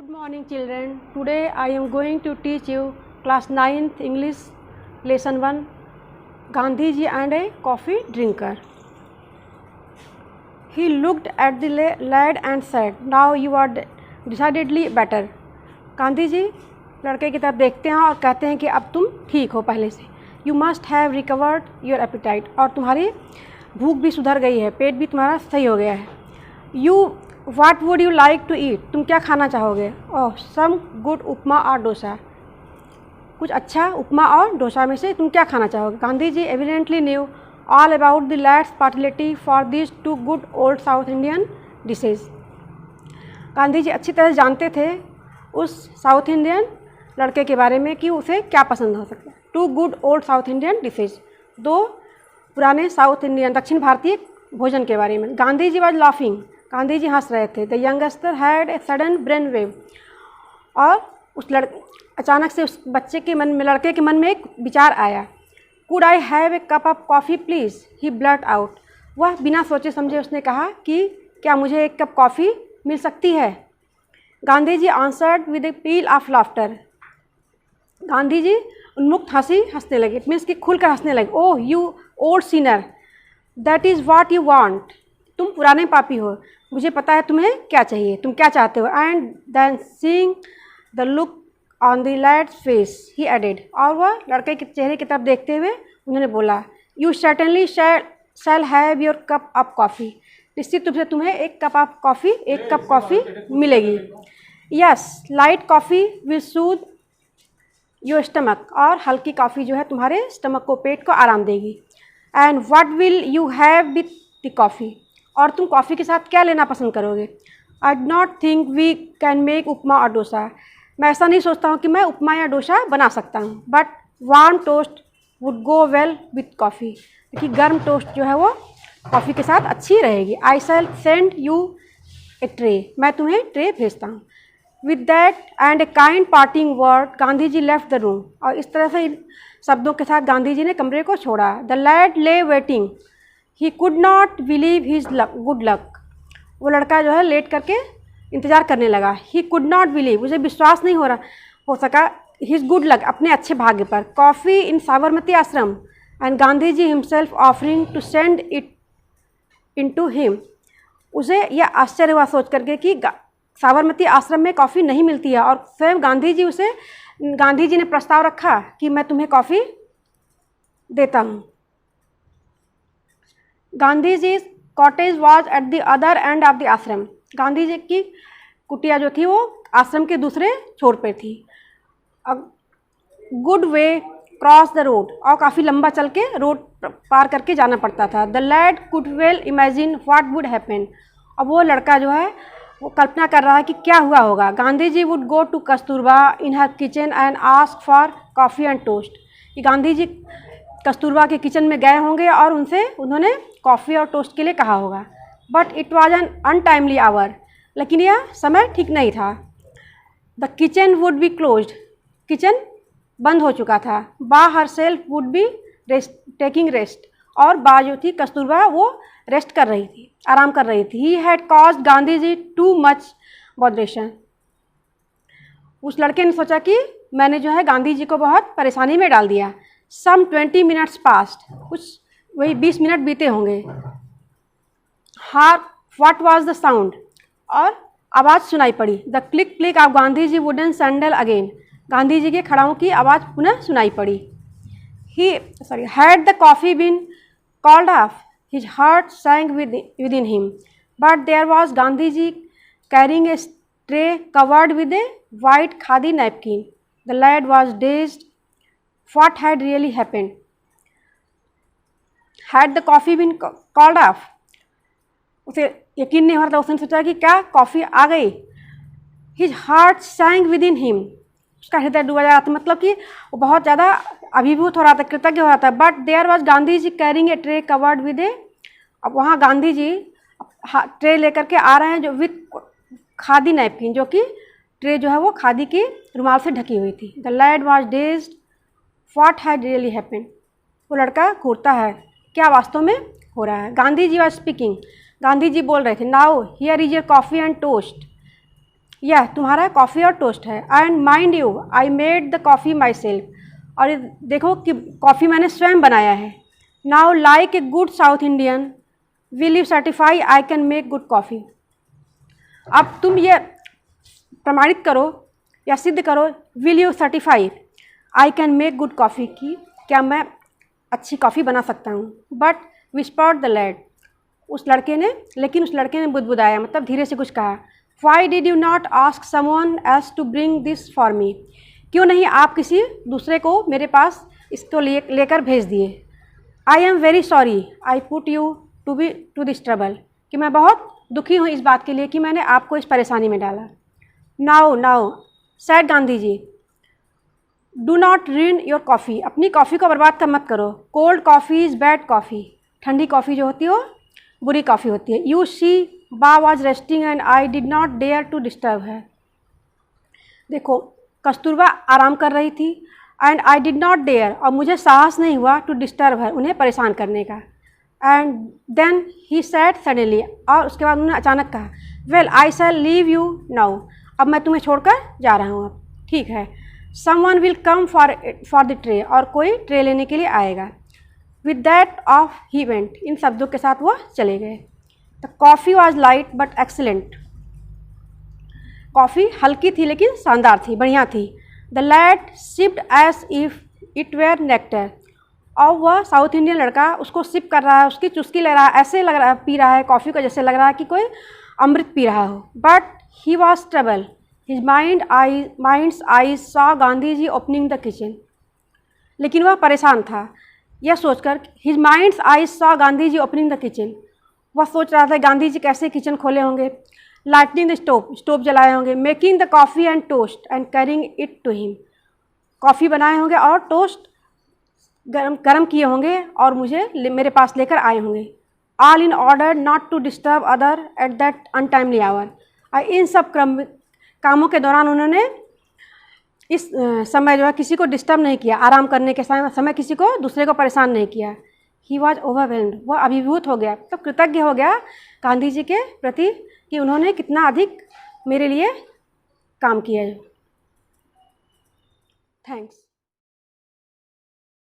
Good morning children. Today I am going to teach you class 9th English lesson 1 Gandhiji and a coffee drinker. He looked at the lad and said, "Now you are decidedly better." Gandhi ji लड़के की तरफ देखते हैं और कहते हैं कि अब तुम ठीक हो पहले से. You must have recovered your appetite. और तुम्हारी भूख भी सुधर गई है, पेट भी तुम्हारा सही हो गया है. What would you like to eat? तुम क्या खाना चाहोगे? Oh, some good उपमा और डोसा. कुछ अच्छा उपमा और डोसा में से तुम क्या खाना चाहोगे? Gandhi ji evidently knew all about the lad's partiality for these two good old South Indian dishes. Gandhi ji अच्छी तरह जानते थे उस साउथ इंडियन लड़के के बारे में कि उसे क्या पसंद हो सकता है. Two good old South Indian dishes, दो पुराने साउथ इंडियन दक्षिण भारतीय भोजन के बारे में. गांधी जी वॉज लाफिंग, गांधी जी हंस रहे थे. The youngster had a sudden brain wave. और उस अचानक से उस बच्चे के मन में, लड़के के मन में एक विचार आया. Could I have a cup of coffee please? He blurt out. वह बिना सोचे समझे उसने कहा कि क्या मुझे एक कप कॉफ़ी मिल सकती है? Gandhi ji answered with a peal of laughter. Gandhi ji उन्मुक्त हंसने लगे. इट मीन्स कि खुलकर हंसने लगे. Oh you old sinner, that is what you want. तुम पुराने पापी हो, मुझे पता है तुम्हें क्या चाहिए, तुम क्या चाहते हो. And then seeing the look on the lad's face he added. और वह लड़के के चेहरे की तरफ देखते हुए उन्होंने बोला, you certainly shall have your cup of coffee. निश्चित रूप से तुम्हें एक कप कॉफ़ी मिलेगी. Yes, light coffee will Sood your stomach. और हल्की कॉफ़ी जो है तुम्हारे स्टमक को, पेट को आराम देगी. And what will you have with the coffee? और तुम कॉफ़ी के साथ क्या लेना पसंद करोगे? I do not think we can make upma और डोसा. मैं ऐसा नहीं सोचता हूँ कि मैं उपमा या डोसा बना सकता हूँ. But warm toast would go well with coffee. क्योंकि गर्म टोस्ट जो है वो कॉफ़ी के साथ अच्छी रहेगी. I shall send you a tray. मैं तुम्हें ट्रे भेजता हूँ. With that and a kind parting word Gandhi ji left the room. और इस तरह से शब्दों के साथ गांधी जी ने कमरे को छोड़ा. द लैड ले waiting. He could not believe his good luck. वो लड़का जो है लेट करके इंतज़ार करने लगा. ही कुड नॉट बिलीव, उसे विश्वास नहीं हो सका हिज गुड लक, अपने अच्छे भाग्य पर. Coffee in Sabarmati Ashram and Gandhi ji himself offering to send it into him. उसे यह आश्चर्य हुआ सोच करके कि साबरमती आश्रम में कॉफ़ी नहीं मिलती है और स्वयं गांधी जी ने प्रस्ताव रखा कि मैं तुम्हें कॉफ़ी देता हूँ. Gandhi ji cottage was at the other end of the ashram. Gandhi जी की कुटिया जो थी वो आश्रम के दूसरे छोर पे थी. Good way cross the road. और काफ़ी लंबा चल के रोड पार करके जाना पड़ता था. The lad could well imagine what would happen. और वो लड़का जो है वो कल्पना कर रहा है कि क्या हुआ होगा. Gandhi ji would go to Kasturba in her kitchen and ask for coffee and toast. कि गांधी जी कस्तूरबा के किचन में गए होंगे और उन्होंने कॉफ़ी और टोस्ट के लिए कहा होगा. But it was an untimely hour. लेकिन यह समय ठीक नहीं था. The kitchen would be closed. Kitchen बंद हो चुका था. Ba herself would be taking rest. और बा जो थी कस्तूरबा वो रेस्ट कर रही थी, आराम कर रही थी. He had caused Gandhi ji too much botheration. उस लड़के ने सोचा कि मैंने जो है गांधी जी को बहुत परेशानी में डाल दिया. Some 20 minutes past. कुछ वही 20 मिनट बीते होंगे. What was the sound. और आवाज़ सुनाई पड़ी. The click click of Gandhi ji wooden sandal again. Gandhi ji के खड़ाओं की आवाज़ पुनः सुनाई पड़ी. Had the coffee been called off. His heart sank within him. But there was Gandhi ji carrying a tray covered with a white khadi napkin. The lad was dazed. What had really happened? Had the coffee been called off? उसे यकीन नहीं हो रहा था. उसने सोचा कि क्या कॉफ़ी आ गई. His heart sank within him. उसका हृदय डूबा जा रहा था. मतलब कि वो बहुत ज़्यादा अभिभूत हो रहा था, कृतज्ञ हो रहा था. But there was Gandhi ji carrying a tray covered with a. अब वहाँ गांधी जी ट्रे लेकर के आ रहे हैं जो विथ खादी नैपकिन, जो कि ट्रे जो है वो खादी की रुमाल से ढकी हुई थी. The lad was dazed. What had really happened? वो लड़का घूरता है, क्या वास्तव में हो रहा है. गांधी जी वॉज स्पीकिंग. गांधी जी बोल रहे थे. Now here is your coffee and toast. यह तुम्हारा कॉफ़ी और टोस्ट है। And mind you I made the coffee my self, और ये देखो कि कॉफ़ी मैंने स्वयं बनाया है। Now like a good south Indian will you certify I can make good coffee. अब तुम ये प्रमाणित करो या सिद्ध करो, will you certify I can make good coffee, की क्या मैं अच्छी कॉफ़ी बना सकता हूँ। बट विस्पर्ड द लैड, उस लड़के ने बुदबुदाया, मतलब धीरे से कुछ कहा। Why did you not ask someone else to bring this for me, क्यों नहीं आप किसी दूसरे को मेरे पास इसको लेकर भेज दिए। I am very sorry I put you to this trouble, कि मैं बहुत दुखी हूँ इस बात के लिए कि मैंने आपको इस परेशानी में डाला। Now said Gandhi ji, do not ruin your coffee, अपनी कॉफ़ी को बर्बाद मत करो। Cold coffee is bad coffee, ठंडी कॉफ़ी जो होती है वो बुरी कॉफ़ी होती है। You see Ba was resting and I did not dare to disturb her. देखो कस्तूरबा आराम कर रही थी, and I did not dare, और मुझे साहस नहीं हुआ टू डिस्टर्ब है, उन्हें परेशान करने का। And then he said suddenly, और उसके बाद उन्होंने अचानक कहा, well I shall leave you now, अब मैं तुम्हें छोड़कर जा रहा हूँ, अब ठीक है। Someone will come for the tray, और कोई ट्रे लेने के लिए आएगा। With that off he went, इन शब्दों के साथ वो चले गए। The coffee was light but excellent, coffee हल्की थी लेकिन शानदार थी, बढ़िया थी। The lad sipped as if it were nectar, और वह साउथ इंडियन लड़का उसको सिप कर रहा है, उसकी चुस्की ले रहा है, ऐसे लग रहा पी रहा है कॉफ़ी को जैसे लग रहा है कि कोई अमृत पी रहा हो। But he was trouble, his mind's eyes saw Gandhi ji opening the kitchen, लेकिन वह परेशान था यह सोचकर, his mind's eyes saw Gandhi ji opening the kitchen, वह सोच रहा था गांधी जी कैसे किचन खोले होंगे। लाइटनिंग द स्टोव जलाए होंगे। Making the coffee and toast and carrying it to him, coffee बनाए होंगे और टोस्ट गरम किए होंगे और मुझे मेरे पास लेकर आए होंगे। All in order not to disturb other at that untimely hour, और इन सब कामों के दौरान उन्होंने इस समय जो है किसी को डिस्टर्ब नहीं किया, आराम करने के समय किसी को दूसरे को परेशान नहीं किया। ही वॉज ओवरवेल्म्ड, वह अभिभूत हो गया, तो कृतज्ञ हो गया गांधी जी के प्रति कि उन्होंने कितना अधिक मेरे लिए काम किया है। थैंक्स।